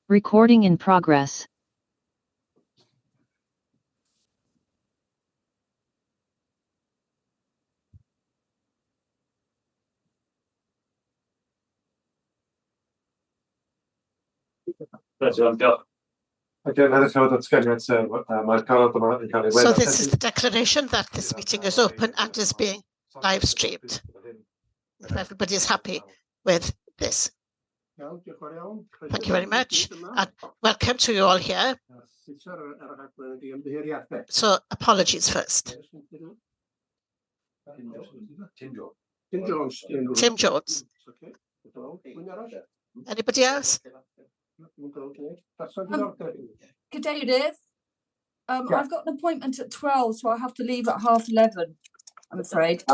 Recording in progress. So this is the declaration that this meeting is open and is being live streamed. If everybody is happy with this. Thank you very much, and welcome to you all here. So apologies first. Tim Jones. Anybody else? Good day, Dave. I've got an appointment at 12, so I have to leave at 11:30, I'm afraid.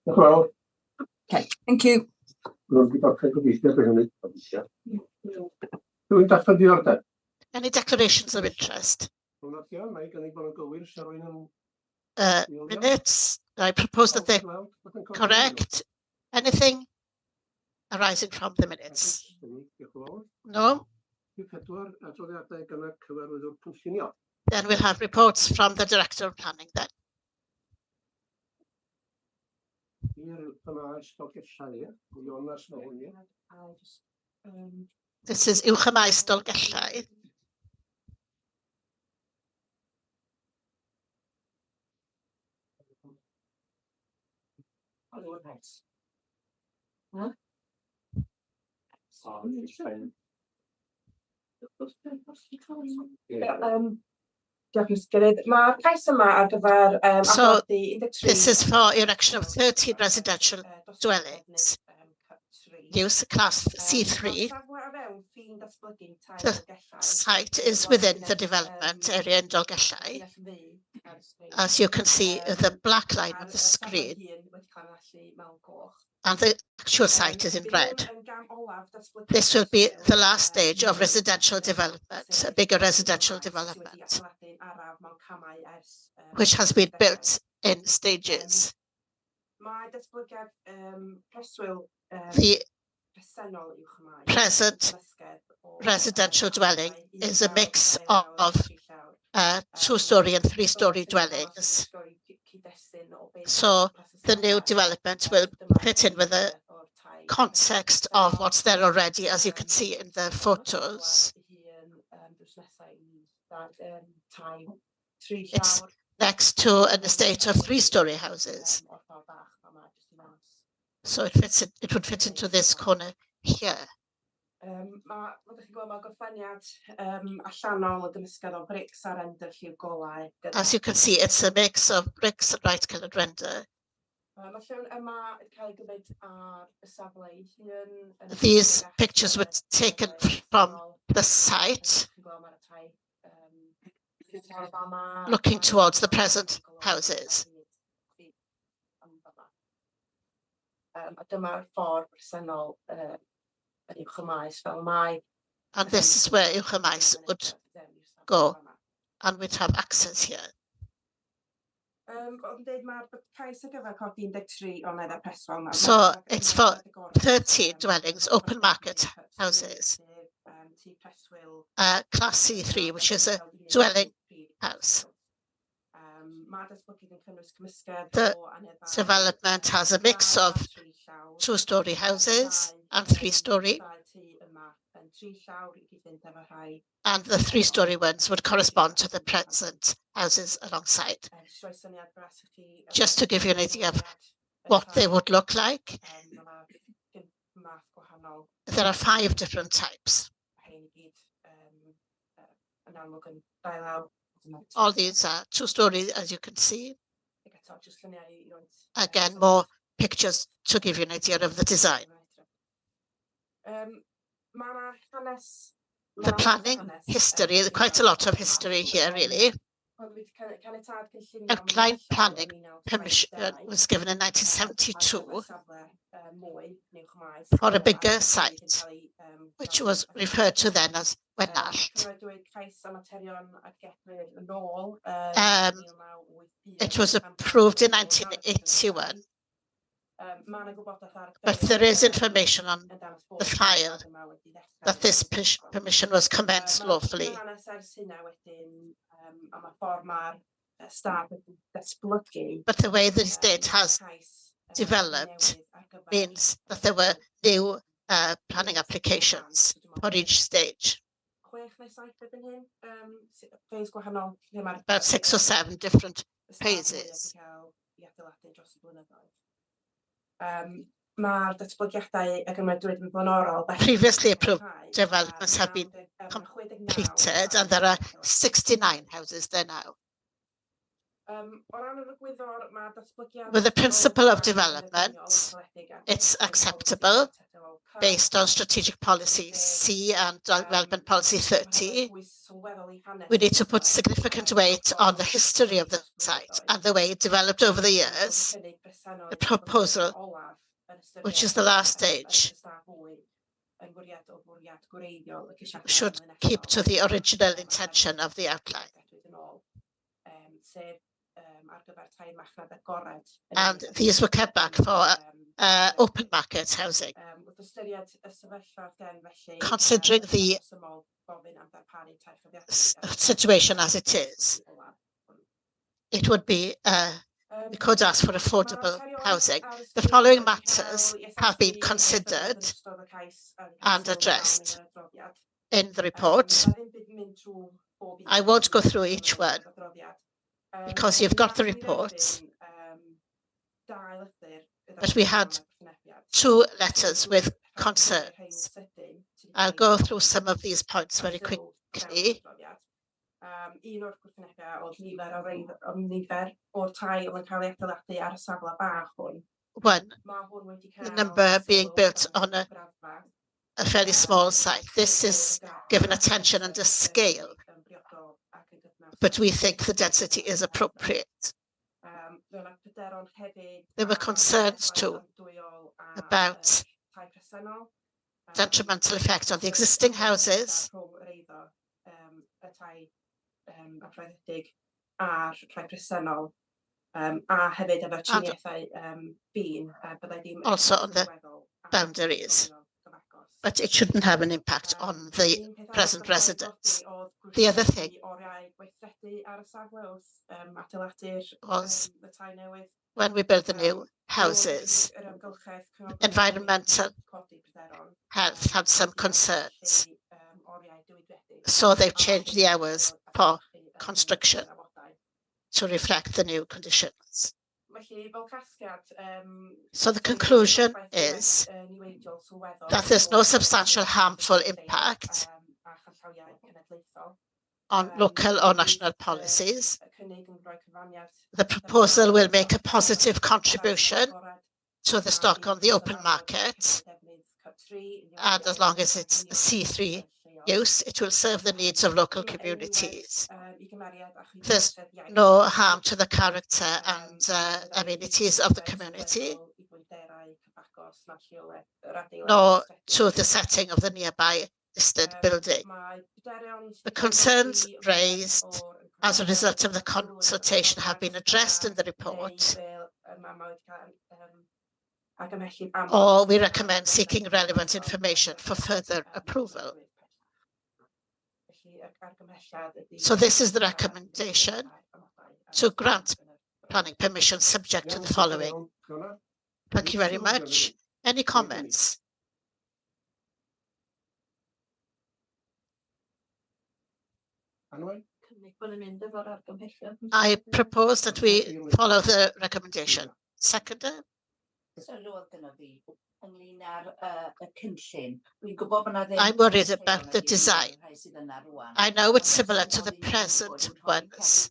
Okay, thank you. Any declarations of interest? Minutes. I propose that they're correct. Anything arising from the minutes? No? Then we'll have reports from the Director of Planning then. This is Uwch y Maes Dolgellau. So this is for erection of 13 residential dwellings. Use class C3. The site is within the development area in Dolgellau. As you can see, the black line of the screen, and the actual site is in red. This will be the last stage of residential development, a bigger residential development, which has been built in stages. The present residential dwelling is a mix of 2-story and 3-story dwellings. So the new development will fit in with the context of what's there already, as you can see in the photos. It's next to an estate of 3-story houses. So it would fit into this corner here. As you can see, it's a mix of bricks and light-coloured render. These pictures were taken from the site, looking towards the present houses. And this is where Uwch y Maes would go, and we'd have access here. So it's for 13 dwellings, open market houses. Class C3, which is a dwelling house. The development has a mix of 2-story houses and 3-story. And the 3-story ones would correspond to the present houses alongside. Just to give you an idea of what they would look like, there are 5 different types. All these are 2-story, as you can see. Again, more pictures to give you an idea of the design. The planning history, quite a lot of history here, really. Outline planning permission was given in 1972 for a bigger site, which was referred to then as Wenallt. It was approved in 1981, but there is information on the file that this permission was commenced lawfully. But the way the estate has developed means that there were new planning applications for each stage. About 6 or 7 different phases. Previously approved developments have been completed, and there are 69 houses there now. With the principle of development, it's acceptable based on strategic policy C and development policy 30. We need to put significant weight on the history of the site and the way it developed over the years. The proposal, which is the last stage, should keep to the original intention of the outline. And these were kept back for open market housing. Considering the situation as it is, it would be, we could ask for affordable housing. The following matters have been considered and addressed in the report. I won't go through each one because you've got the reports. But we had 2 letters with concerns. I'll go through some of these points very quickly. One, the number being built on a fairly small site. This is given attention and a scale, but we think the density is appropriate. There were concerns too about detrimental effect on the existing houses and also on the boundaries, but it shouldn't have an impact on the present residents. The other thing was when we build the new houses, environmental health had some concerns, so they've changed the hours for construction to reflect the new conditions. So the conclusion is that there's no substantial harmful impact on local or national policies. The proposal will make a positive contribution to the stock on the open market, and as long as it's a C3 use, it will serve the needs of local communities. There's no harm to the character and amenities of the community, nor to the setting of the nearby listed building. The concerns raised as a result of the consultation have been addressed in the report, or we recommend seeking relevant information for further approval. So this is the recommendation to grant planning permission subject to the following. Thank you very much. Any comments? I propose that we follow the recommendation. Seconder? I'm worried about the design. I know it's similar to the present ones,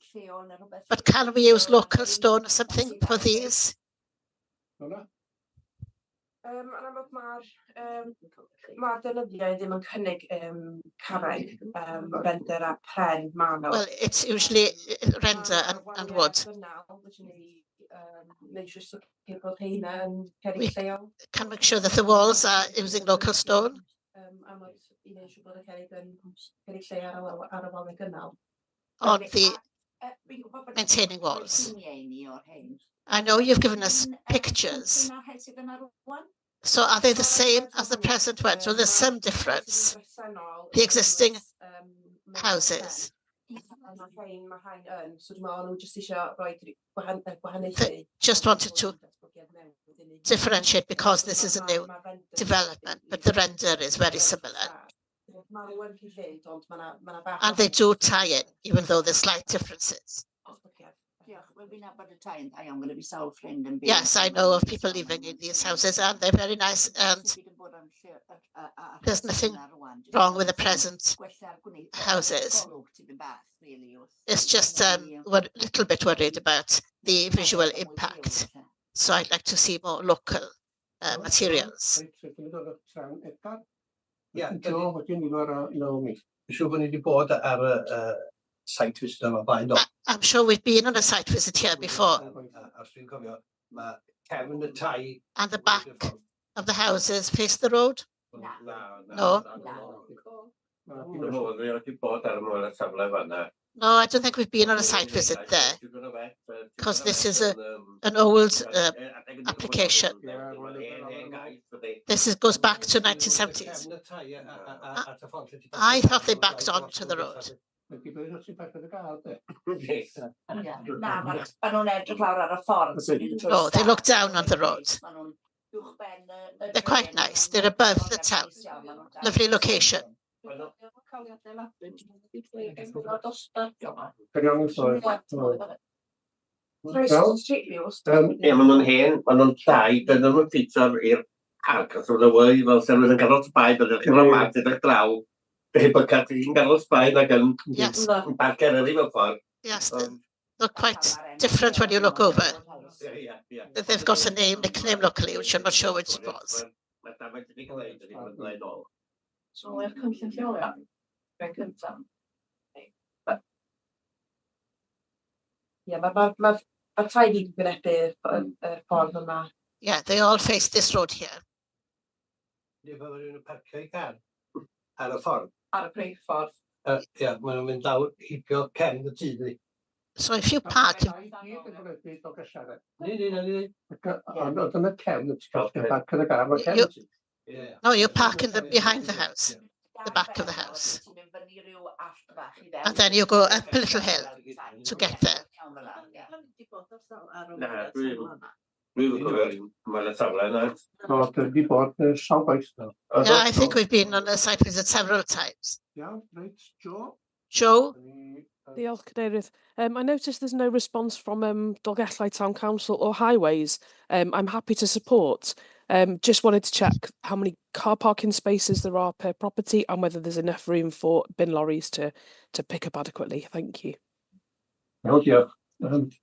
but can we use local stone or something for these? Yn amlwg ma'r defnyddiau ddim yn cynnig carreg, render a pren manwl. Well, it's usually render and wood. We can make sure that the walls are using local stone. On the maintaining walls. I know you've given us pictures. So are they the same as the present ones? Well, there's some difference. The existing houses. They just wanted to differentiate because this is a new development, but the render is very similar. And they do tie in, even though there's slight differences. Yes, I know of people living in these houses and they're very nice, and there's nothing wrong with the present houses. It's just we're a little bit worried about the visual impact. So I'd like to see more local materials. Yeah, Joe, wedyn ni o'r Naomi. Siŵr bod ni wedi bod ar y site visit yma blaen do. I'm sure we've been on a site visit here before. Os dwi'n cofio, mae cefn y tai. And the back of the houses face the road? No. No, I don't think we've been on a site visit there, because this is an old application. This goes back to 1970s. I thought they backed onto the road. No, they look down on the road. They're quite nice. They're above the town. Lovely location. Ie, maen nhw'n hen, maen nhw'n llai, dyn nhw'n ffitio'r i'r parc, os oedd y wei, fel sy'n rhywun yn ganol sbai, byddwch chi'n rhaid mat ydych draw, fe bod chi'n ganol sbai ac yn parc Eryri fel ffordd. Yes, they're quite different when you look over. They've got a nickname locally, which I'm not sure which it was. So we're cynllun lleolio. Fe'n cyntaf. Ie, mae'r tai gyd yn gwynebu y ffordd yma. Yeah, they all face this road here. Neu fe rhywun yn parcio i car ar y ffordd. Ar y brif ffordd. Ie, maen nhw'n mynd lawr hipio cefn y tŷ ddi. So if you park... Ni. Ond yn y cefn y parc yn y gar, mae'r cefn y tŷ. No, you park behind the house, the back of the house. And then you go up a little hill to get there. Yeah, I think we've been on a site visit several times. Joe? Diolch, Cadeirydd. I noticed there's no response from Dolgellau Town Council or Highways. I'm happy to support. Just wanted to check how many car parking spaces there are per property and whether there's enough room for bin lorries to pick up adequately. Thank you. Diolch.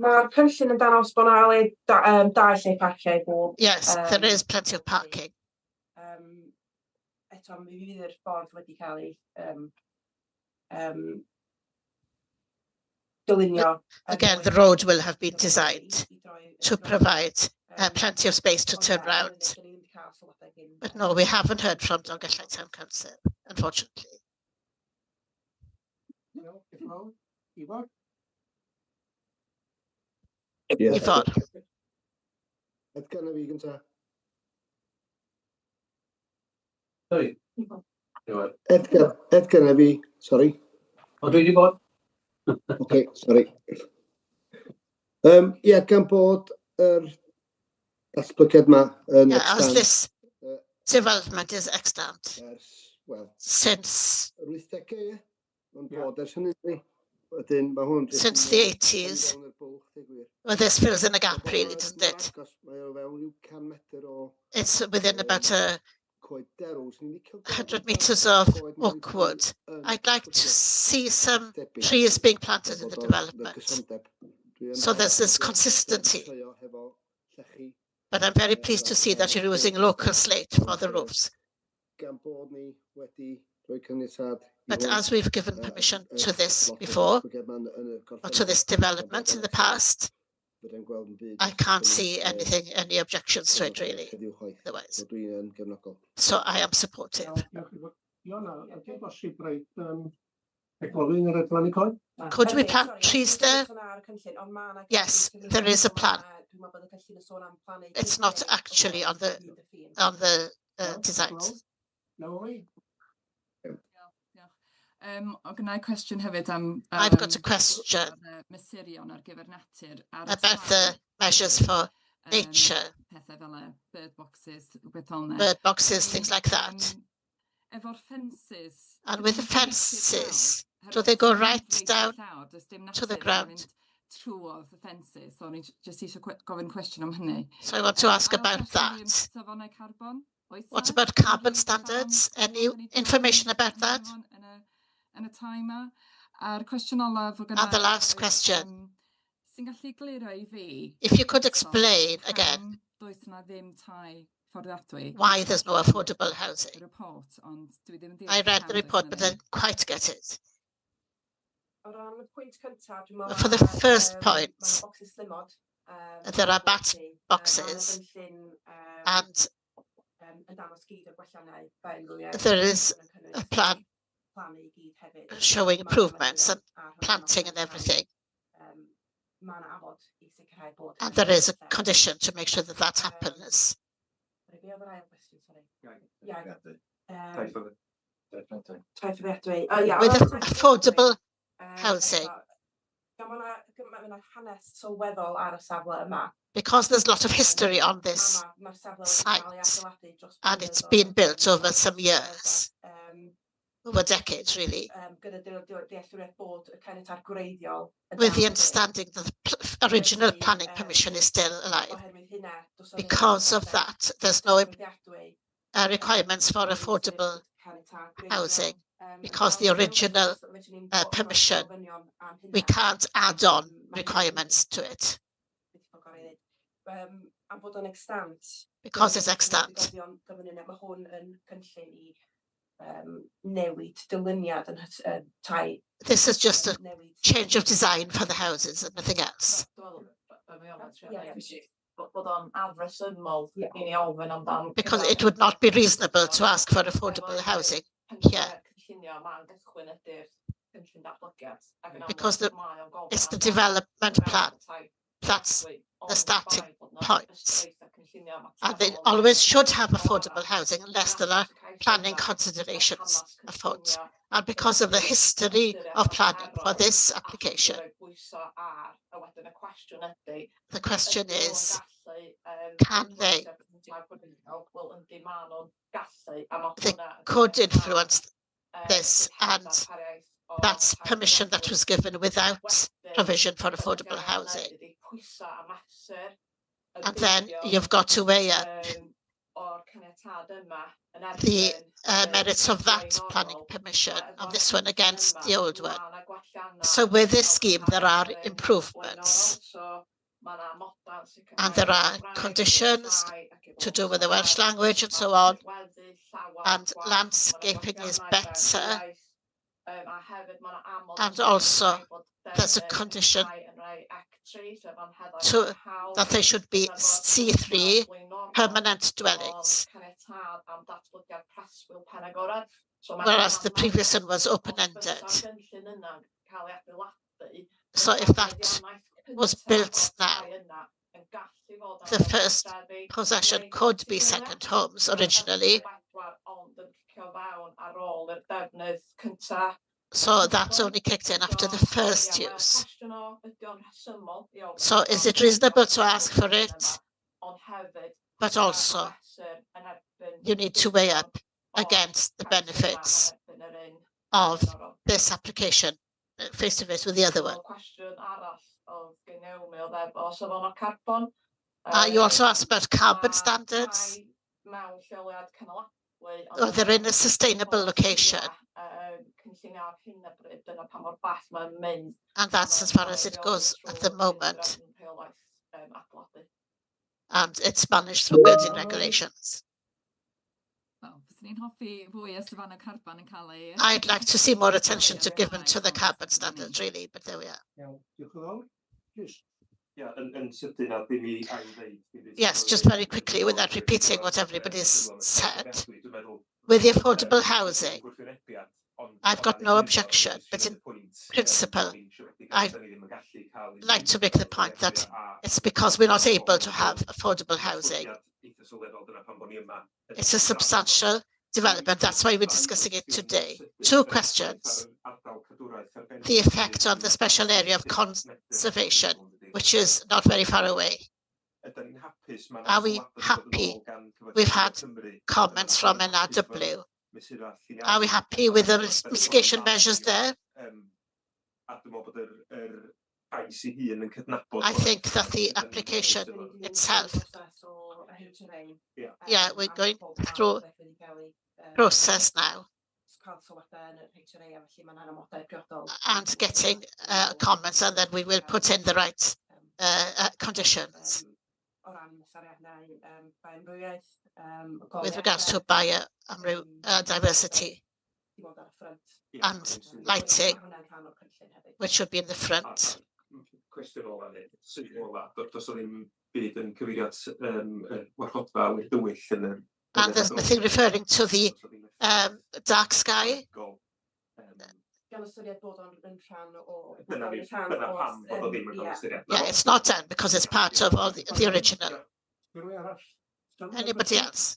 Mae'r cynllun yn danos bod yna le dau lle parcio i bob. Yes, there is plenty of parking. Eto, mi fydd yr ffordd wedi cael ei dylunio. Again, the road will have been designed to provide plenty of space to turn round. But no, we haven't heard from Dolgellau Town Council, unfortunately. Yvonne. Ed gynna fi gynta. Sorry. Ed gynna fi, sorry. O, dwi wedi bod. Okay, sorry. Ie, gan bod yr datblygiad yma yn As this development is extant since the 80s. Well, this fills in a gap, really, doesn't it? It's within about 100 meters of Oakwood. I'd like to see some trees being planted in the development. So there's this consistency. But I'm very pleased to see that you're using local slate for the roofs. But as we've given permission to this before, or to this development in the past, I can't see any objections to it really, otherwise. So I am supportive. Could we plant trees there? Yes, there is a plan. It's not actually on the designs. I've got a question about the measures for nature, bird boxes, things like that. And with the fences, do they go right down to the ground? So I want to ask about that. What about carbon standards? Any information about that? And the last question. If you could explain again why there's no affordable housing. I read the report, but I didn't quite get it. For the first point, there are bat boxes and there is a plan showing improvements and planting and everything. And there is a condition to make sure that that happens. With affordable housing, because there's a lot of history on this site and it's been built over some years, over decades really, with the understanding that the original planning permission is still alive. Because of that, there's no requirements for affordable housing, because the original permission, we can't add on requirements to it. Because it's extant. This is just a change of design for the houses and nothing else. Because it would not be reasonable to ask for affordable housing here. Because it's the development plan. That's the starting point. And they always should have affordable housing unless there are planning considerations afoot. And because of the history of planning for this application, the question is, can they could influence this, and that's permission that was given without provision for affordable housing. And then you've got to weigh up the merits of that planning permission and this one against the old one. So with this scheme, there are improvements. And there are conditions to do with the Welsh language and so on. And landscaping is better. And also, there's a condition that they should be C3 permanent dwellings, whereas the previous one was open-ended. So if that was built now, the first possession could be second homes originally. So that's only kicked in after the first use. So is it reasonable to ask for it? But also, you need to weigh up against the benefits of this application face-to-face with the other one. You also asked about carbon standards. Or they're in a sustainable location. And that's as far as it goes at the moment. and it's managed through building regulations. I'd like to see more attention given to the carbon standards, really, but there we are. Yes, just very quickly, without repeating what everybody's said. With the affordable housing, I've got no objection, but in principle, I'd like to make the point that it's because we're not able to have affordable housing. It's a substantial development. That's why we're discussing it today. Two questions. The effect on the special area of conservation, which is not very far away. Are we happy? We've had comments from NRW. Are we happy with the mitigation measures there? I think that the application itself, yeah, we're going through process now and getting comments, and then we will put in the right conditions. With regards to biodiversity and lighting, which should be in the front. And there's nothing referring to the dark sky. Yeah, it's not done because it's part of all the original. Anybody else?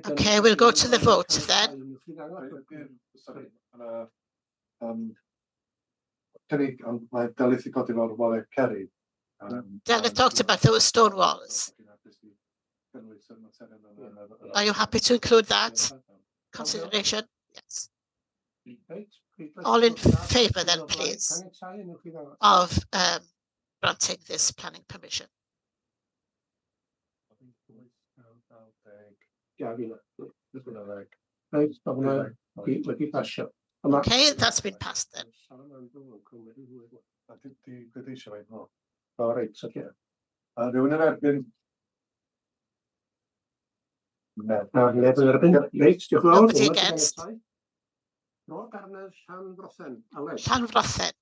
Okay, we'll go to the vote then. Delyth talked about those stone walls. Are you happy to include that consideration? Yes. All in favour then, please, of granting this planning permission. Okay, that's been passed then. Nobody against. Llanfrothen.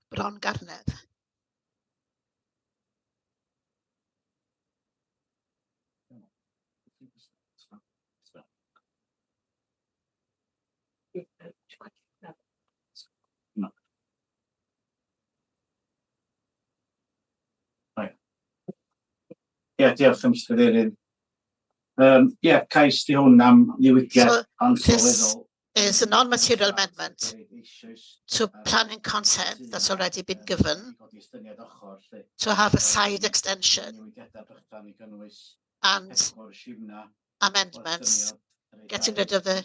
Bron Garnedd. Ie, diolch yn ystod. Ie, cais di hwn am newidiad ansawddol. Is a non-material amendment to planning consent that's already been given to have a side extension and amendments, getting rid of the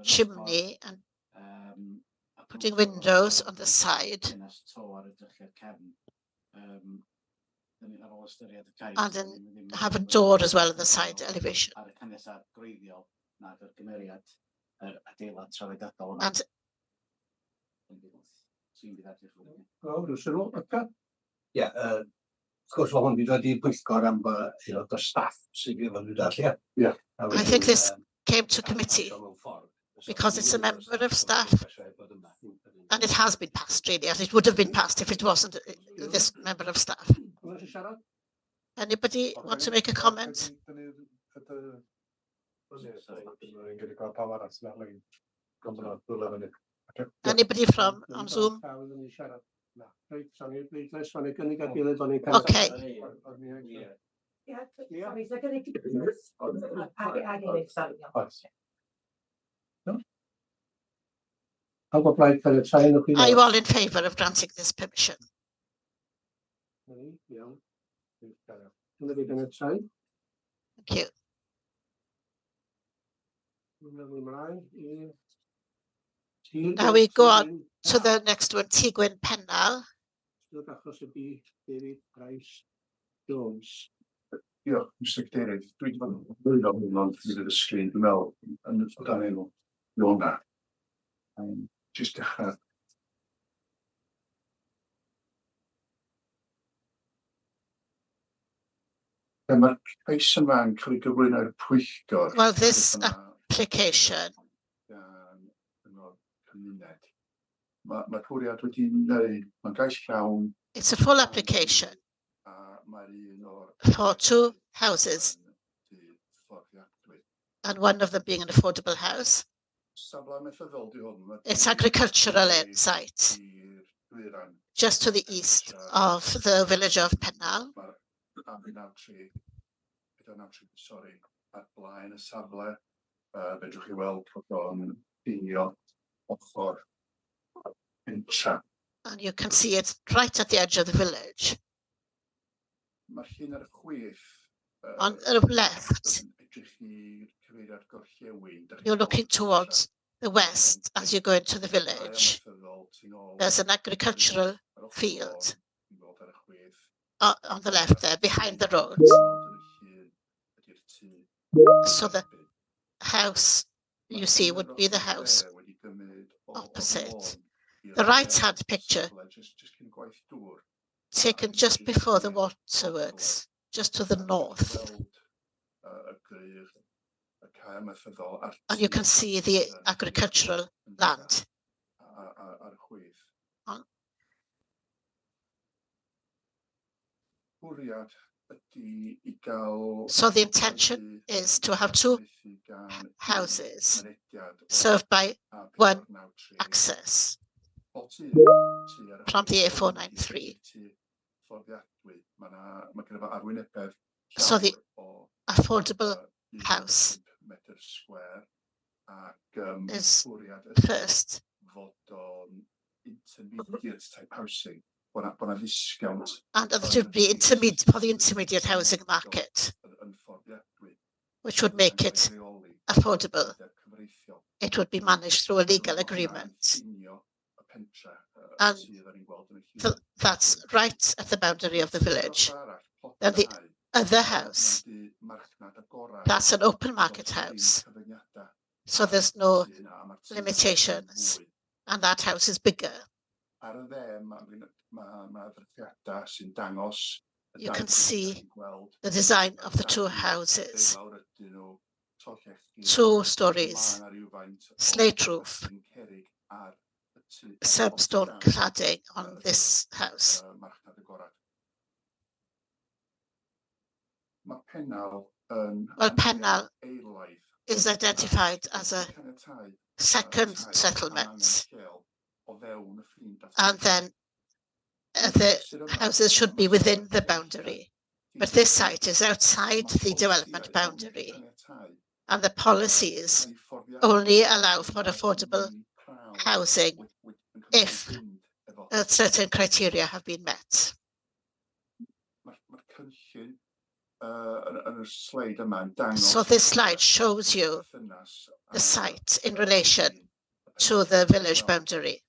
chimney and putting windows on the side. And then have a door as well on the side elevation. And yeah, of course, we're going to do the pwyllgor am the staff sydd efo nhw dall, yeah. I think this came to committee because it's a member of staff, and it has been passed really, and it would have been passed if it wasn't this member of staff. Anybody want to make a comment? Anybody from on Zoom? Okay. Are you all in favour of granting this permission? Thank you. Now we go on to the next one, Tŷ Gwyn Pennal. Diolch, Mr Cadeirydd. Dwi wedi bod yn gwylio hwn ond fydd y sgrin, dwi'n meddwl, yn dan enw Iona. Jyst dechrau. Mae'r cais yma'n cael ei gyflwyno i'r pwyllgor. Well, this application Mae'r bwriad wedi wneud, mae'n gais llawn. It's a full application for 2 houses, and one of them being an affordable house. It's agricultural site, just to the east of the village of Pennal. Sorry, at blaen y safle, fedrwch chi weld bod o'n binio ochr pentra. And you can see it right at the edge of the village. Mae'r llun ar y chwith, On the left, you're looking towards the west as you go into the village. There's an agricultural field on the left there, behind the road. So the house you see would be the house opposite. The right-hand picture, taken just before the waterworks, just to the north. And you can see the agricultural land. So the intention is to have 2 houses served by 1 access from the A493. So the affordable house is first. And that would be intermediate for the intermediate housing market, which would make it affordable. It would be managed through a legal agreement. And that's right at the boundary of the village. Then the other house, that's an open market house. So there's no limitations. And that house is bigger. You can see the design of the 2 houses. 2 stories, slate roof, soapstone cladding on this house. Well, Pennal is identified as a second settlement, and then the houses should be within the boundary. But this site is outside the development boundary, and the policies only allow for affordable housing if certain criteria have been met. So this slide shows you the site in relation to the village boundary.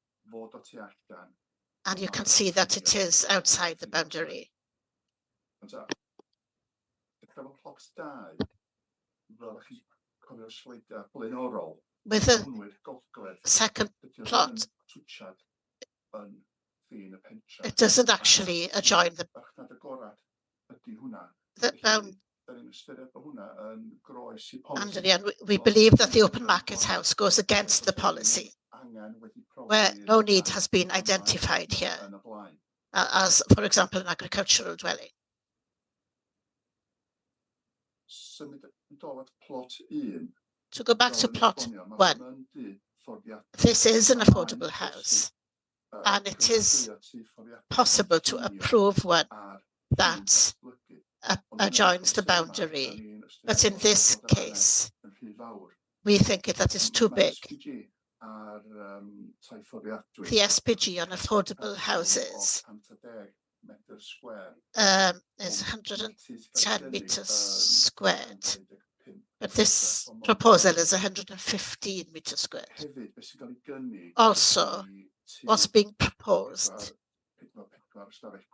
And you can see that it is outside the boundary. With the second plot, it doesn't actually adjoin the boundary, and we believe that the open market house goes against the policy, where no need has been identified here, as, for example, an agricultural dwelling. To go back to plot 1, this is an affordable house, and it is possible to approve one that adjoins the boundary. But in this case, we think that is too big. The SPG on affordable houses is 110 meters squared, but this proposal is 115 meters squared. Also, what's being proposed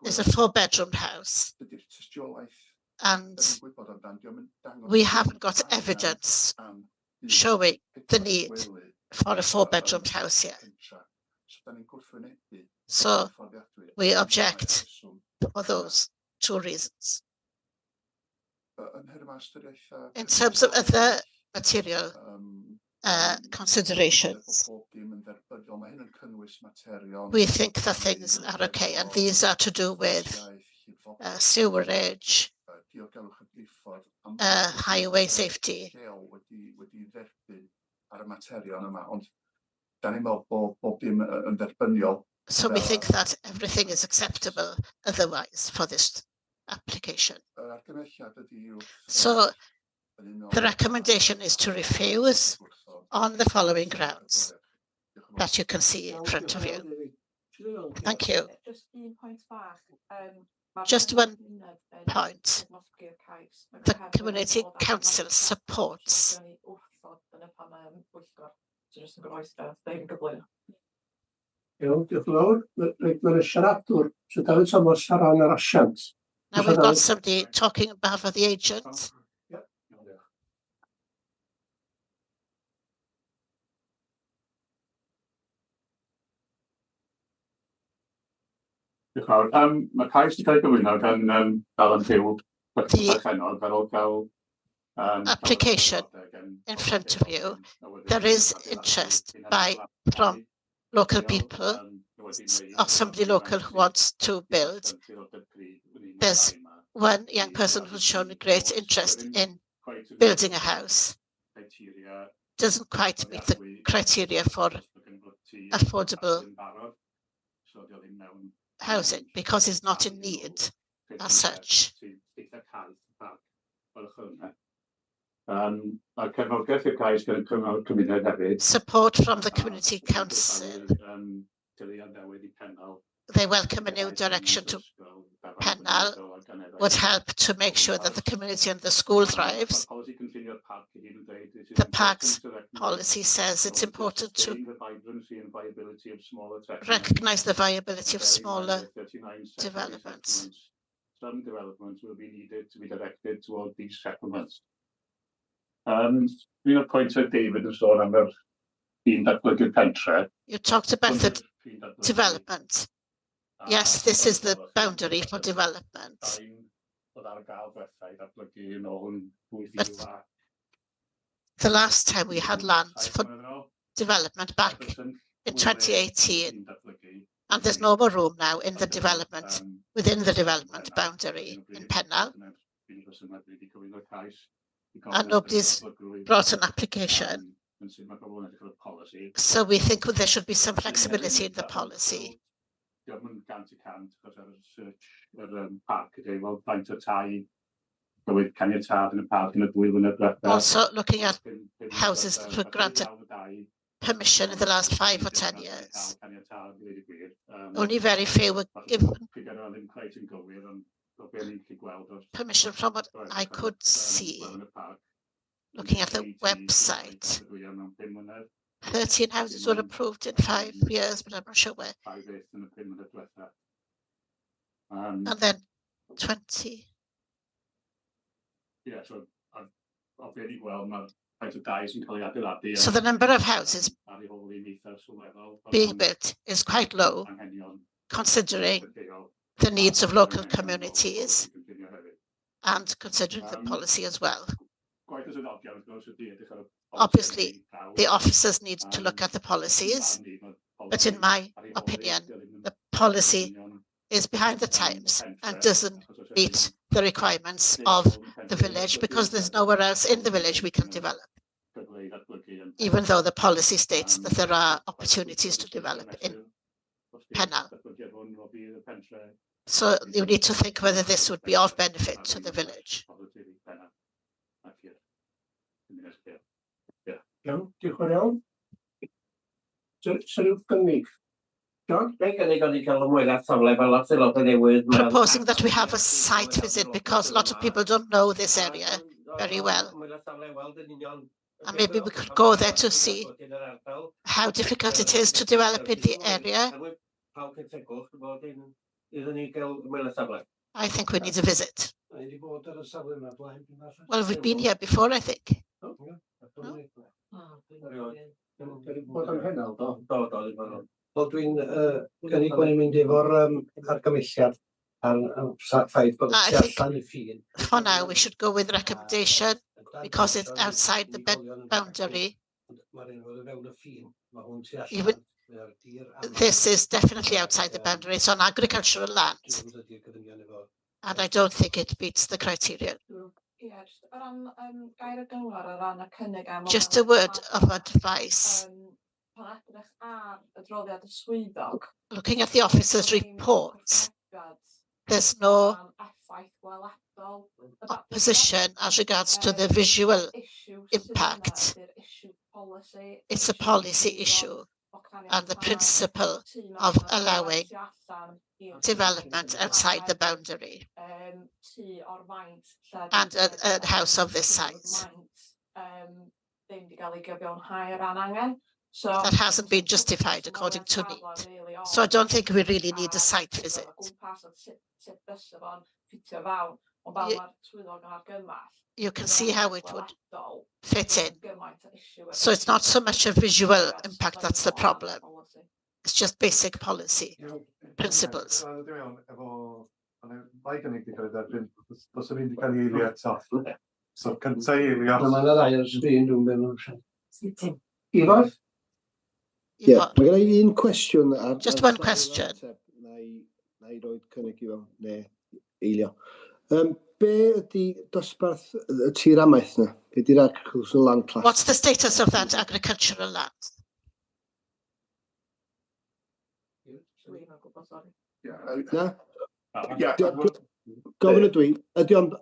is a 4-bedroom house, and we haven't got evidence showing the need for a 4-bedroom house here. So we object for those two reasons. In terms of other material considerations, we think that things are okay, and these are to do with sewerage, highway safety. So we think that everything is acceptable otherwise for this application. So the recommendation is to refuse on the following grounds that you can see in front of you. Thank you. Just one point. The Community Council supports Iawn, diolch yn fawr. Mae'r siaradwr sy'n dal yn tymor siarad yn yr asiant. Now we've got somebody talking about the agent. Diolch yn fawr. Mae cais wedi cael ei gyflwyno gan Alan Pugh, fel gael application in front of you. There is interest from local people or somebody local who wants to build. There's one young person who's shown a great interest in building a house. Doesn't quite meet the criteria for affordable housing because he's not in need as such. Support from the Community Council. They welcome a new direction to Pennal, would help to make sure that the community and the school thrives. The parks policy says it's important to recognize the viability of smaller developments. Some developments will be needed to be directed toward these settlements. You appointed David and so on about being datblygu'r pentre. You talked about the development. Yes, this is the boundary for development. But the last time we had land for development back in 2018, and there's no more room now in the development, within the development boundary in Pennal. And nobody's brought an application. So we think there should be some flexibility in the policy. Also looking at houses that were granted permission in the last 5 or 10 years. Only very few were given permission from what I could see. Looking at the website, 13 houses were approved in 5 years, but I'm not sure where. And then 20. So the number of houses being built is quite low, considering the needs of local communities and considering the policy as well. Obviously, the officers need to look at the policies, but in my opinion, the policy is behind the times and doesn't meet the requirements of the village because there's nowhere else in the village we can develop, even though the policy states that there are opportunities to develop in Pennal. So you need to think whether this would be of benefit to the village. Proposing that we have a site visit because a lot of people don't know this area very well. And maybe we could go there to see how difficult it is to develop in the area. I think we need a visit. Well, we've been here before, I think. No? Wel, dwi'n gynnig bod ni'n mynd efo'r argymelliad a'r ffaith bod I tu think allan i ffin. For now, we should go with recommendation because it's outside the boundary. Even this is definitely outside the boundary. It's on agricultural land, and I don't think it meets the criteria. Just a word of advice. Looking at the officer's report, there's no opposition as regards to the visual impact. It's a policy issue and the principle of allowing development outside the boundary and a house of this size. That hasn't been justified according to need. So I don't think we really need a site visit. You can see how it would fit in. So it's not so much a visual impact that's the problem. It's just basic policy principles. So cynta eilio. Mae yna ddau ar y sgrin, dwi'n meddwl. Ifan? Ie, mae gen i un cwestiwn. Just one question. Na i roed cynnig i fewn, neu eilio. Be ydy dosbarth y tir amaeth yna? Be ydy'r agricultural land class? What's the status of that agricultural land? Na? Yeah. Gofyn ydw i, ydy o'n 1,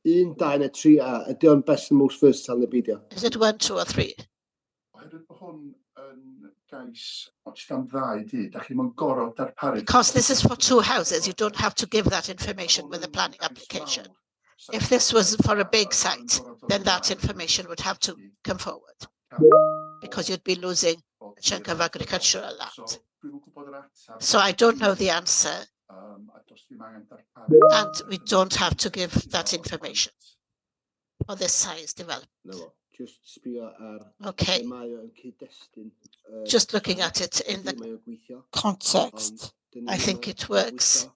2 neu 3A, ydy o'n best and most versatile neu beidio? Is it 1, 2 or 3? Oherwydd bod hwn yn gais jyst am ddau dŷ, da chi mo'n gorfod darparu. Because this is for 2 houses, you don't have to give that information with the planning application. If this was for a big site, then that information would have to come forward because you'd be losing a chunk of agricultural land. So I don't know the answer, and we don't have to give that information for this size development. No, just sbio ar Okay, mae o'n cyd-destun. just looking at it in the Mae o'n gweithio. context, I think it works.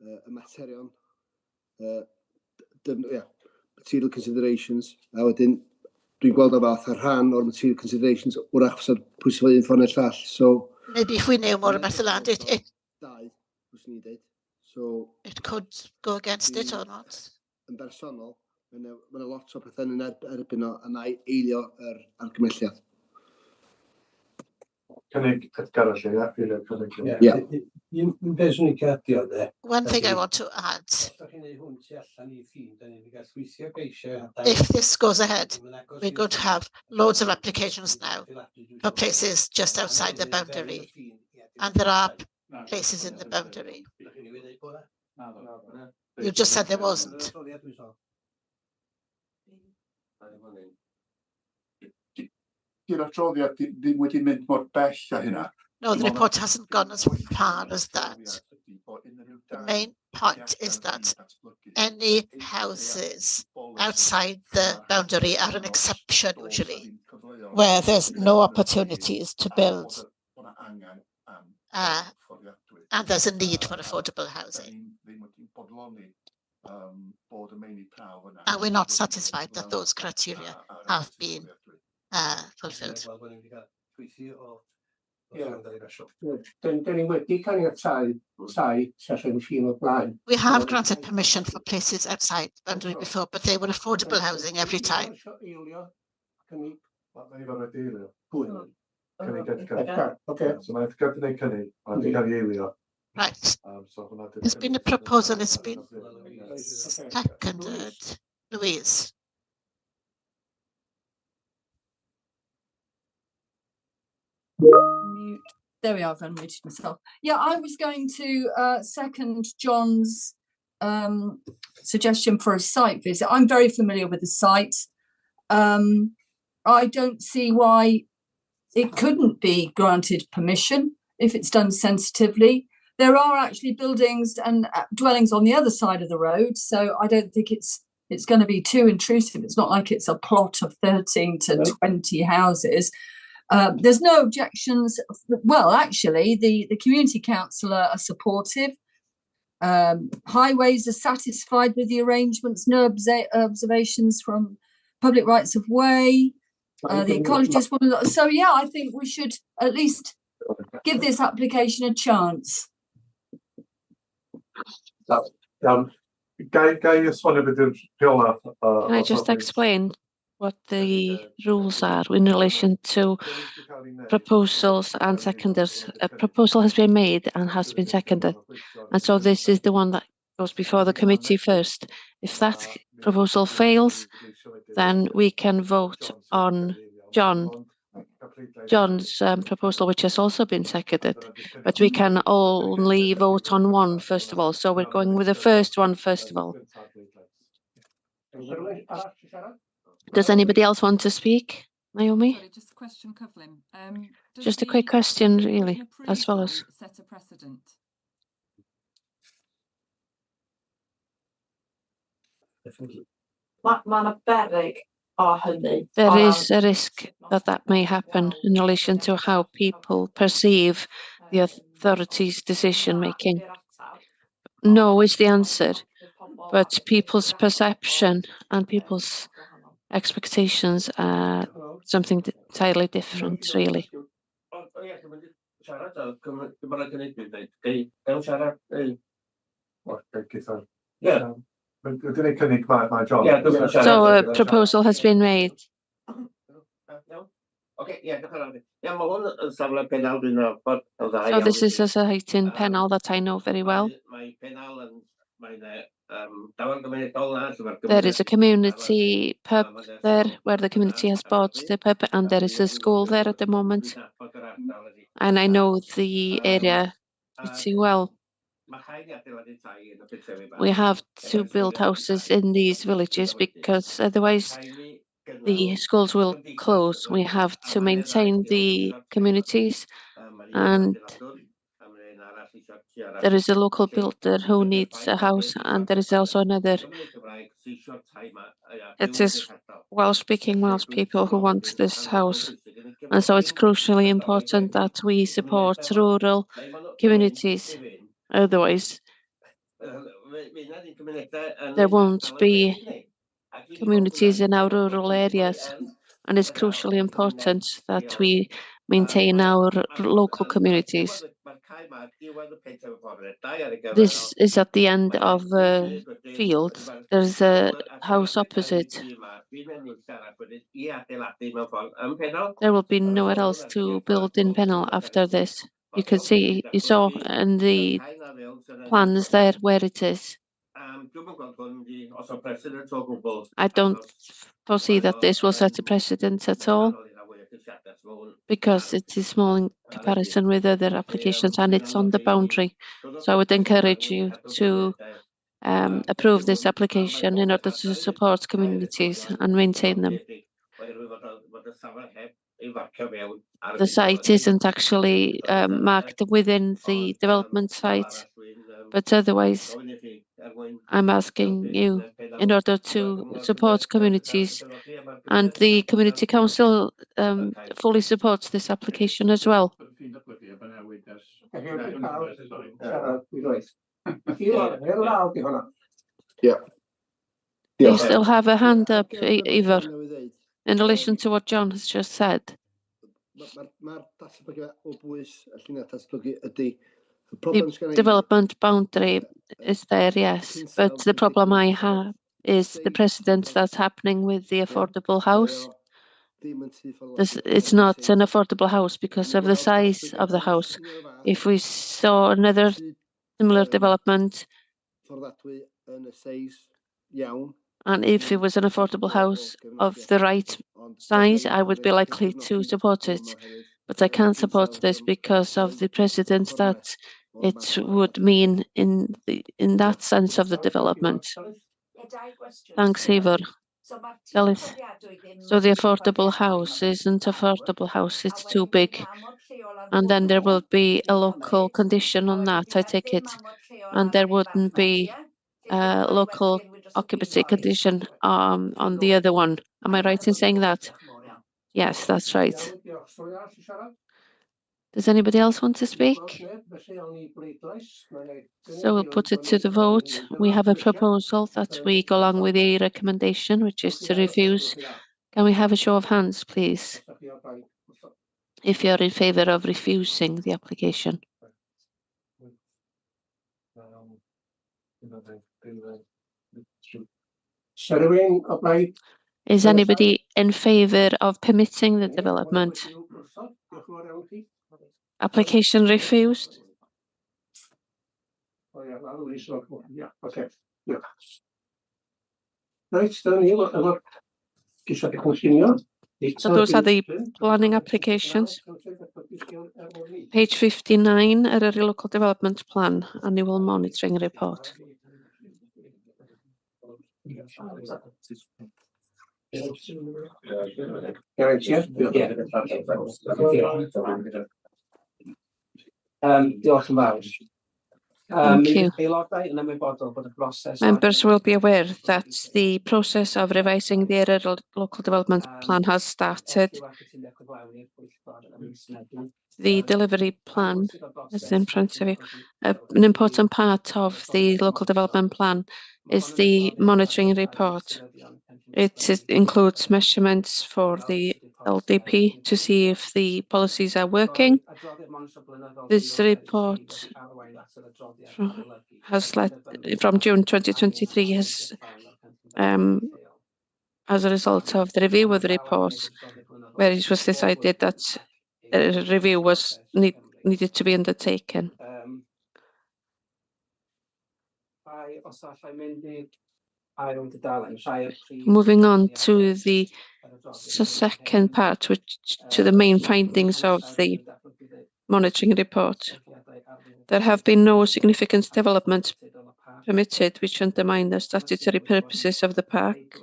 Y materion, material considerations, a wedyn dwi'n gweld o fath ar rhan o'r material considerations wrach fysa'r pwysau un ffordd neu'r llall. So, Maybe if we knew more about the land, it dau, fyswn i'n dweud. So, could go against it or not. yn bersonol, mae lot o pethau yn erbyn o, a na i eilio yr argymelliad. Cynnig Edgar allu, ie? Ie. Un beth swn i'n cadio, de. One thing I want to add, Os da chi'n neud hwn tu allan i ffin, da ni'n gael gweithio geisio. if this goes ahead, we're going to have loads of applications now for places just outside the boundary, and there are places in the boundary. You just said there wasn't. Di'r adroddiad ddim wedi mynd mor bell a hynna. No, the report hasn't gone as far as that. The main point is that any houses outside the boundary are an exception usually, where there's no opportunities to build, and there's a need for affordable housing. And we're not satisfied that those criteria have been fulfilled. We have granted permission for places outside the boundary before, but they were affordable housing every time. Right. There's been a proposal, it's been seconded. Louise. There we are, I've unmuted myself. Yeah, I was going to second John's suggestion for a site visit. I'm very familiar with the site. I don't see why it couldn't be granted permission if it's done sensitively. There are actually buildings and dwellings on the other side of the road, so I don't think it's going to be too intrusive. It's not like it's a plot of 13 to 20 houses. There's no objections. Well, actually, the community councillor are supportive. Highways are satisfied with the arrangements. No observations from public rights of way. The ecologists want to. So yeah, I think we should at least give this application a chance. Can I just explain what the rules are in relation to proposals and seconders? A proposal has been made and has been seconded, and so this is the one that goes before the committee first. If that proposal fails, then we can vote on John's proposal, which has also been seconded, but we can only vote on one first of all. So we're going with the first one first of all. Does anybody else want to speak? Naomi? Sorry, just a question, Cyflym. Just a quick question, really, as follows. Set a precedent. There is a risk that that may happen in relation to how people perceive the authorities' decision making. No is the answer, but people's perception and people's expectations are something entirely different, really. So a proposal has been made. So this is a site in Pennal that I know very well. There is a community pub there where the community has bought the pub, and there is a school there at the moment. And I know the area pretty well. We have to build houses in these villages because otherwise the schools will close. We have to maintain the communities, and there is a local builder who needs a house, and there is also another. It is Welsh-speaking Welsh people who want this house, and so it's crucially important that we support rural communities. Otherwise, there won't be communities in our rural areas, and it's crucially important that we maintain our local communities. This is at the end of the field. There's a house opposite. There will be nowhere else to build in Pennal after this. You can see, you saw in the plans there where it is. I don't foresee that this will set a precedent at all, because it is small in comparison with other applications and it's on the boundary. So I would encourage you to approve this application in order to support communities and maintain them. The site isn't actually marked within the development site, but otherwise I'm asking you in order to support communities, and the Community Council fully supports this application as well. Yeah. You still have a hand up, Ivor, in relation to what John has just said. The development boundary is there, yes, but the problem I have is the precedent that's happening with the affordable house. It's not an affordable house because of the size of the house. If we saw another similar development, and if it was an affordable house of the right size, I would be likely to support it. But I can't support this because of the precedent that it would mean in that sense of the development. Thanks, Ivor. So the affordable house isn't affordable house, it's too big. And then there will be a local condition on that, I take it. And there wouldn't be a local occupancy condition on the other one. Am I right in saying that? Yes, that's right. Diolch. Rwy'n arall i siarad? Does anybody else want to speak? Neb, felly awn ni bleidlais. Mae So we'll put it to the vote. We have a proposal that we go along with the recommendation, which is to refuse. Can we have a show of hands, please, if you're in favour of refusing the application? So rywun o blaid? Is anybody in favour of permitting the development? Diolch yn fawr iawn chi. Application refused? O ia, wel, Louise, ia, ocê. Diolch. Reit, dyna ni, efo'r gisio cynllunio. So those are the planning applications. Page 59, Eryri Local Development Plan, Annual Monitoring Report. Diolch yn fawr. Thank you. Aelodau yn ymwybodol bod y broses... Members will be aware that the process of revising the Eryri Local Development Plan has started. The delivery plan is in front of you. An important part of the local development plan is the monitoring report. It includes measurements for the LDP to see if the policies are working. This report from June 2023 has, as a result of the review of the report, where it was decided that a review was needed to be undertaken. Moving on to the second part, which to the main findings of the monitoring report. There have been no significant developments permitted which undermine the statutory purposes of the park.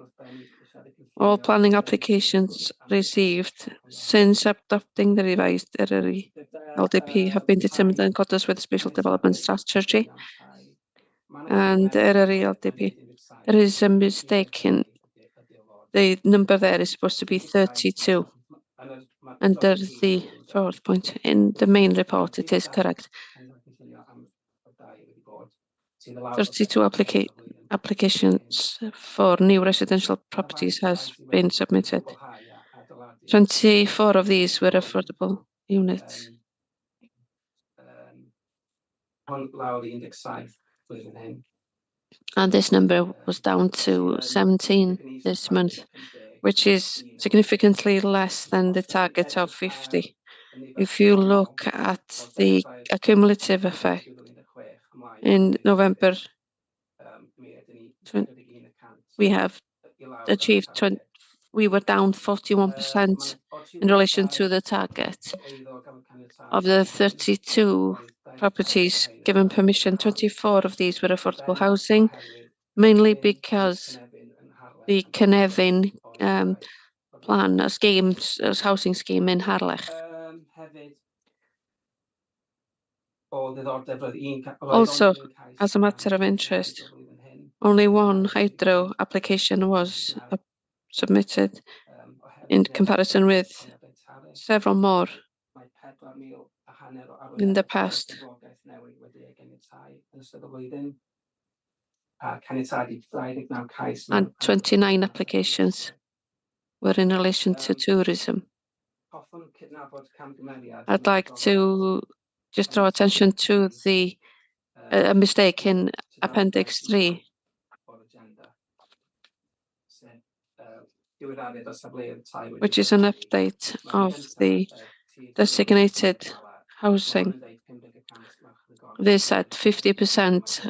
All planning applications received since adopting the revised Eryri LDP have been determined in accordance with the Special Development Strategy and Eryri LDP. There is a mistake in the number there is supposed to be 32. Under the fourth point in the main report, it is correct. 32 applications for new residential properties has been submitted. 24 of these were affordable units. And this number was down to 17 this month, which is significantly less than the target of 50. If you look at the accumulative effect, in November, we have achieved we were down 41% in relation to the target. Of the 32 properties given permission, 24 of these were affordable housing, mainly because the Cynefin plan, a housing scheme in Harlech. Also, as a matter of interest, only one hydro application was submitted in comparison with several more in the past. And 29 applications were in relation to tourism. I'd like to just draw attention to the a mistake in Appendix 3. Which is an update of the designated housing. This at 50%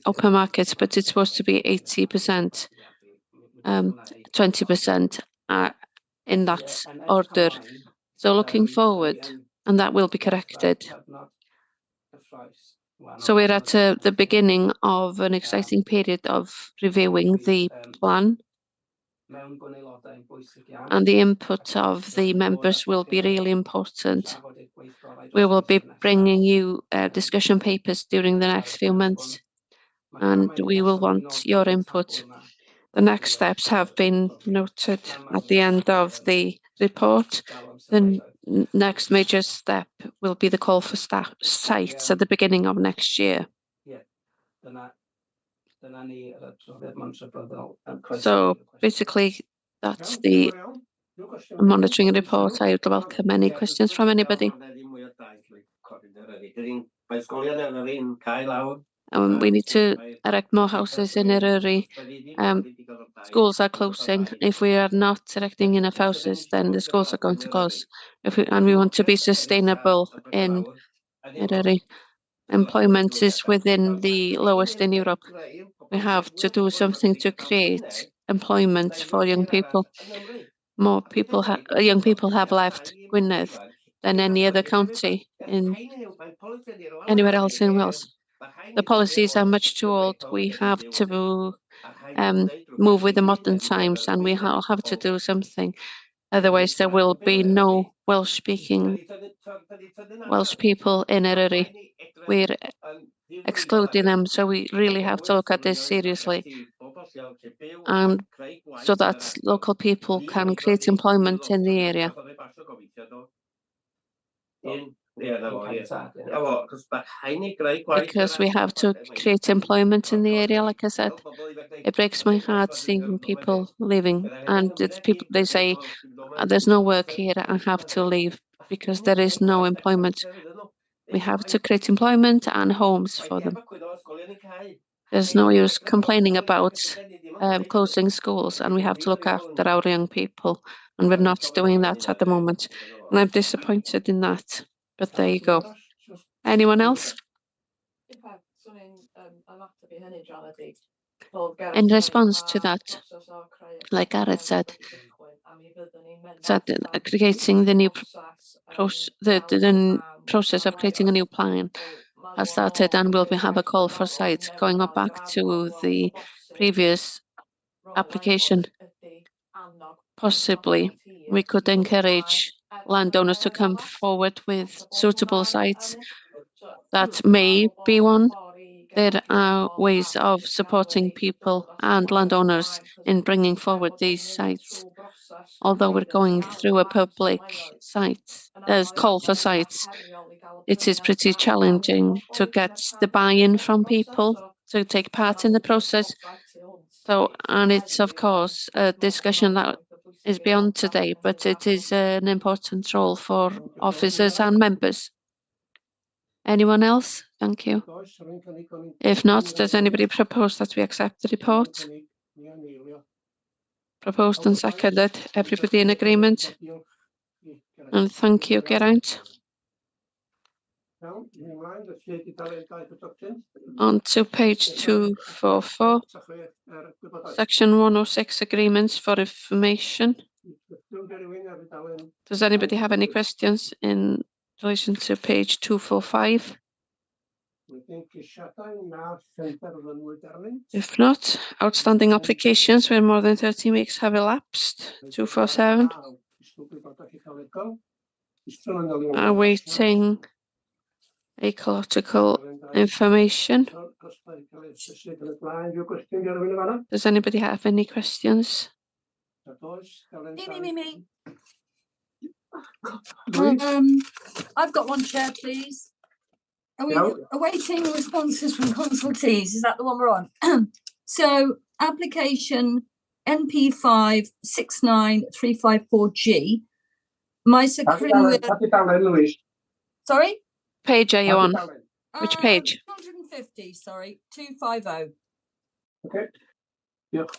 open market, but it's supposed to be 80%, 20% in that order. So looking forward, and that will be corrected. So we're at the beginning of an exciting period of reviewing the plan. And the input of the members will be really important. We will be bringing you discussion papers during the next few months, and we will want your input. The next steps have been noted at the end of the report, the next major step will be the call for sites at the beginning of next year. So basically, that's the monitoring report. I would welcome any questions from anybody. We need to erect more houses in Eryri. Schools are closing. If we are not erecting enough houses, then the schools are going to close. And we want to be sustainable in Eryri. Employment is within the lowest in Europe. We have to do something to create employment for young people. More people, young people have left Gwynedd than any other county in anywhere else in Wales. The policies are much too old. We have to move with the modern times, and we have to do something. Otherwise, there will be no Welsh-speaking Welsh people in Eryri. We're excluding them, so we really have to look at this seriously, and so that local people can create employment in the area. Because we have to create employment in the area, like I said. It breaks my heart seeing people leaving, and it's people, they say, there's no work here, I have to leave, because there is no employment. We have to create employment and homes for them. There's no use complaining about closing schools, and we have to look after our young people, and we're not doing that at the moment. And I'm disappointed in that, but there you go. Anyone else? In response to that, like Gareth said, creating the new process of creating a new plan has started, and we'll have a call for sites going up back to the previous application. Possibly, we could encourage landowners to come forward with suitable sites. That may be one. There are ways of supporting people and landowners in bringing forward these sites. Although we're going through a public call for sites, it is pretty challenging to get the buy-in from people to take part in the process. So, and it's of course a discussion that is beyond today, but it is an important role for officers and members. Anyone else? Thank you. If not, does anybody propose that we accept the report? Proposed and seconded. Everybody in agreement? And thank you, Geraint. On to page 244, section 106, agreements for information. Does anybody have any questions in relation to page 245? If not, outstanding applications where more than 13 weeks have elapsed, 247. Awaiting ecological information. Does anybody have any questions? Me. I've got one, Chair, please. Are we awaiting responses from consultees? Is that the one we're on? So, application NP5 69354G. Sorry? Page are you on? Which page? 250, sorry, 250. Okay. Yep.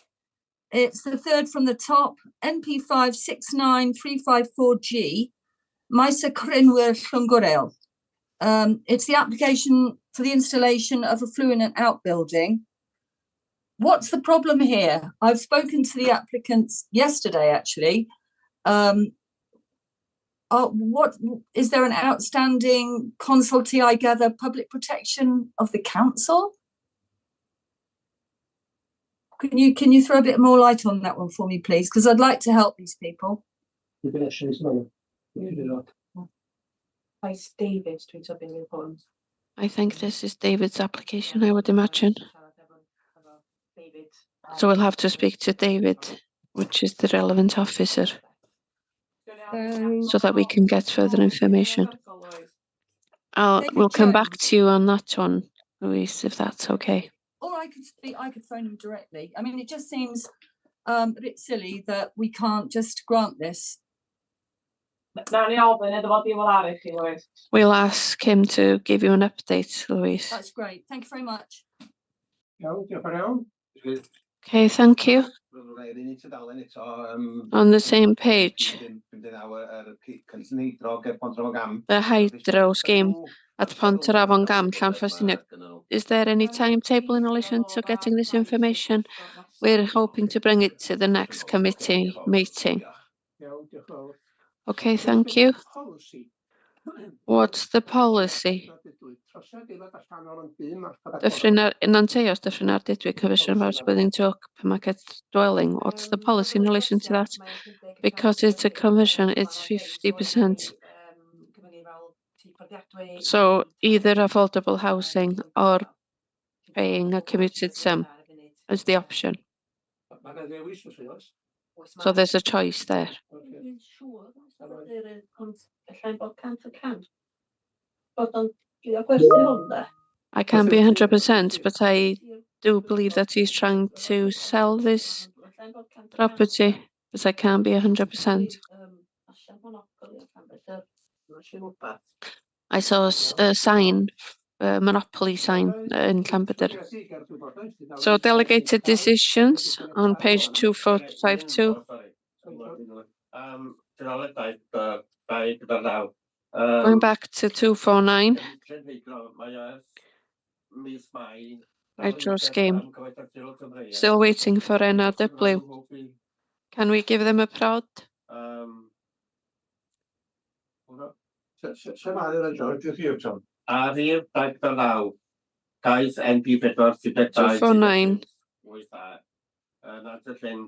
It's the third from the top, NP5 69354G, Maesa Crynwyr Llangwrel. It's the application for the installation of a fluent outbuilding. What's the problem here? I've spoken to the applicants yesterday, actually. What is there an outstanding consultee, I gather, public protection of the council? Can you throw a bit more light on that one for me, please? Because I'd like to help these people. I think this is David's application, I would imagine. So we'll have to speak to David, which is the relevant officer. so that we can get further information. David We'll come back Jones. to you on that one, Louise, if that's okay. Or I could phone him directly. I mean, it just seems a bit silly that we can't just grant this. We'll ask him to give you an update, Louise. That's great. Thank you very much. Iawn, diolch yn iawn. Okay, thank you. On the same page, the hydro scheme at Pont yr Afon Gam, Llanfferstiniog. Is there any timetable in relation to getting this information? We're hoping to bring it to the next committee meeting. Iawn, diolch yn fawr. Okay, thank you. What's the policy? Nanteos, Dyffryn Ardudwy, Commission about building to market dwelling. What's the policy in relation to that? Because it's a commission, it's 50%. So either affordable housing or paying a commuted sum is the option. So there's a choice there. I can't be 100%, but I do believe that he's trying to sell this property, but I can't be 100%. I saw a sign, a monopoly sign in Llanbedr. So delegated decisions on page 2452. Going back to 249. Hydro scheme. Still waiting for NRW. Can we give them a prod? NP4 249.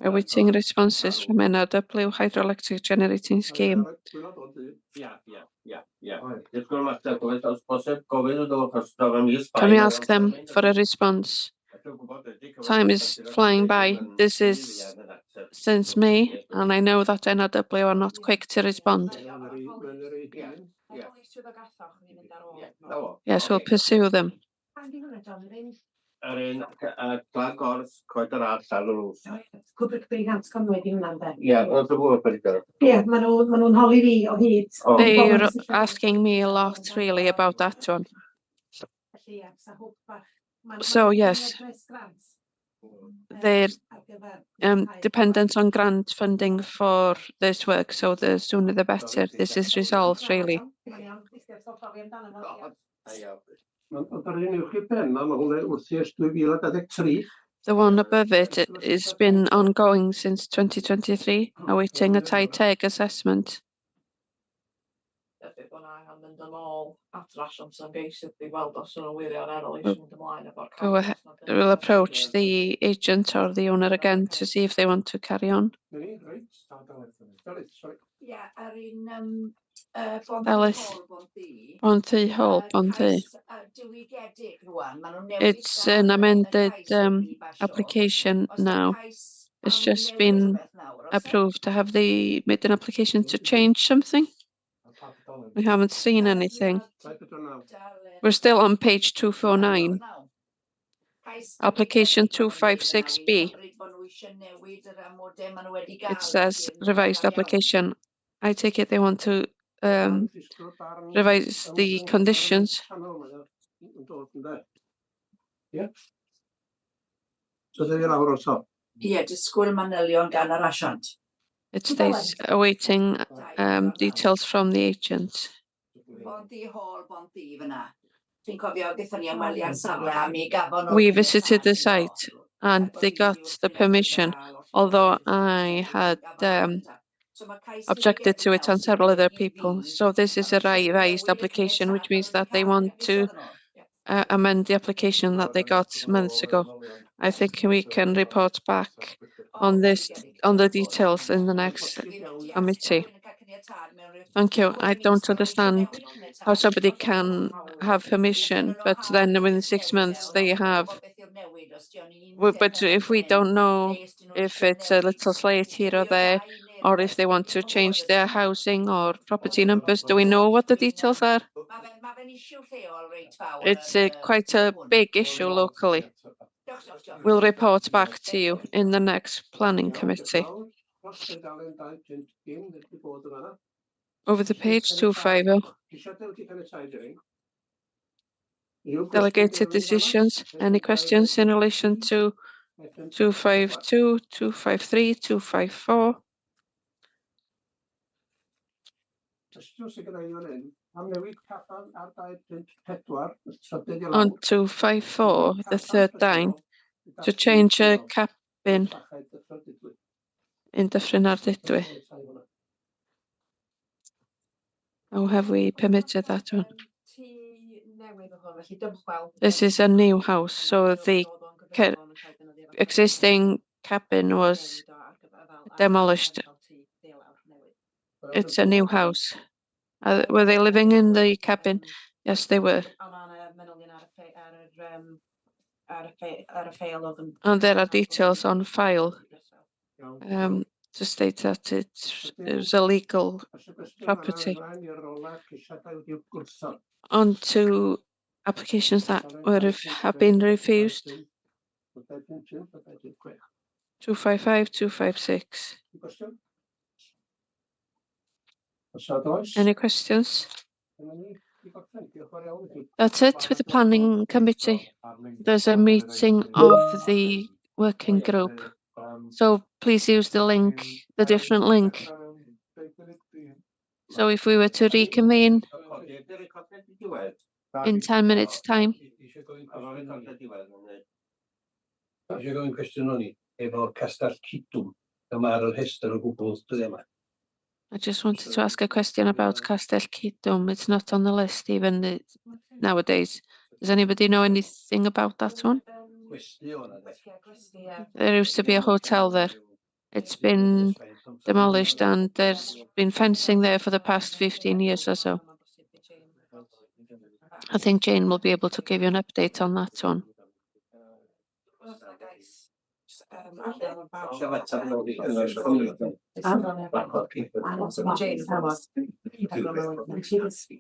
Awaiting responses from NRW hydroelectric generating scheme. Can we ask them for a response? Time is flying by. This is since May, and I know that NRW are not quick to respond. Yes, we'll pursue them. They're asking me a lot really about that one. So yes, they're dependent on grant funding for this work, so the sooner the better this is resolved really. The one above it has been ongoing since 2023, awaiting a TITEG assessment. Go ahead. We'll approach the agent or the owner again to see if they want to carry on. Alice, Bonty Hall, Bonty. It's an amended application now. It's just been approved. Have they made an application to change something? We haven't seen anything. We're still on page 249. Application 256B. It says revised application. I take it they want to revise the conditions. It stays awaiting details from the agent. We visited the site and they got the permission, although I had objected to it on several other people. So this is a revised application, which means that they want to amend the application that they got months ago. I think we can report back on this, on the details in the next committee. Thank you. I don't understand how somebody can have permission, but then within 6 months they have. But if we don't know if it's a little slate here or there, or if they want to change their housing or property numbers. Do we know what the details are? It's quite a big issue locally. We'll report back to you in the next planning committee. Over the page 250. Delegated decisions. Any questions in relation to 252, 253, 254? On 254, the third line, to change a cabin in Dyffryn Ardudwy. How have we permitted that one? This is a new house, so the existing cabin was demolished. It's a new house. Were they living in the cabin? Yes, they were. And there are details on file to state that it was a legal property. On to applications that have been refused. 255, 256. Any questions? That's it with the planning committee. There's a meeting of the working group. So please use the link, the different link. So if we were to reconvene in 10 minutes time. I just wanted to ask a question about Castell Cidwm. It's not on the list even nowadays. Does anybody know anything about that one? There used to be a hotel there. It's been demolished and there's been fencing there for the past 15 years or so. I think Jane will be able to give you an update on that one.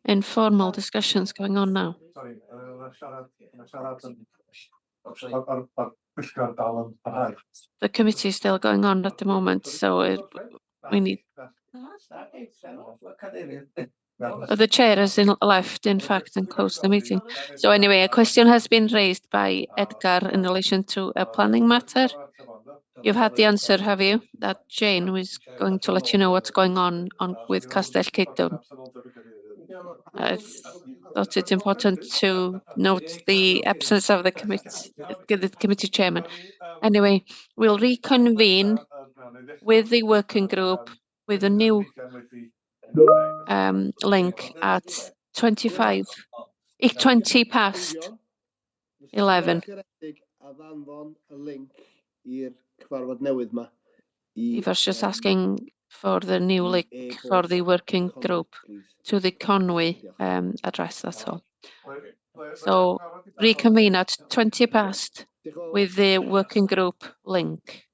Informal discussions going on now. The committee is still going on at the moment, so we need. The chair has left, in fact, and closed the meeting. So anyway, a question has been raised by Edgar in relation to a planning matter. You've had the answer, have you? That Jane was going to let you know what's going on with Castell Cidwm. I thought it's important to note the absence of the committee chairman. Anyway, we'll reconvene with the working group with a new link at 20 past 11. Ivar's just asking for the new link for the working group to the Conwy address, that's all. So reconvene at 20 past with the working group link.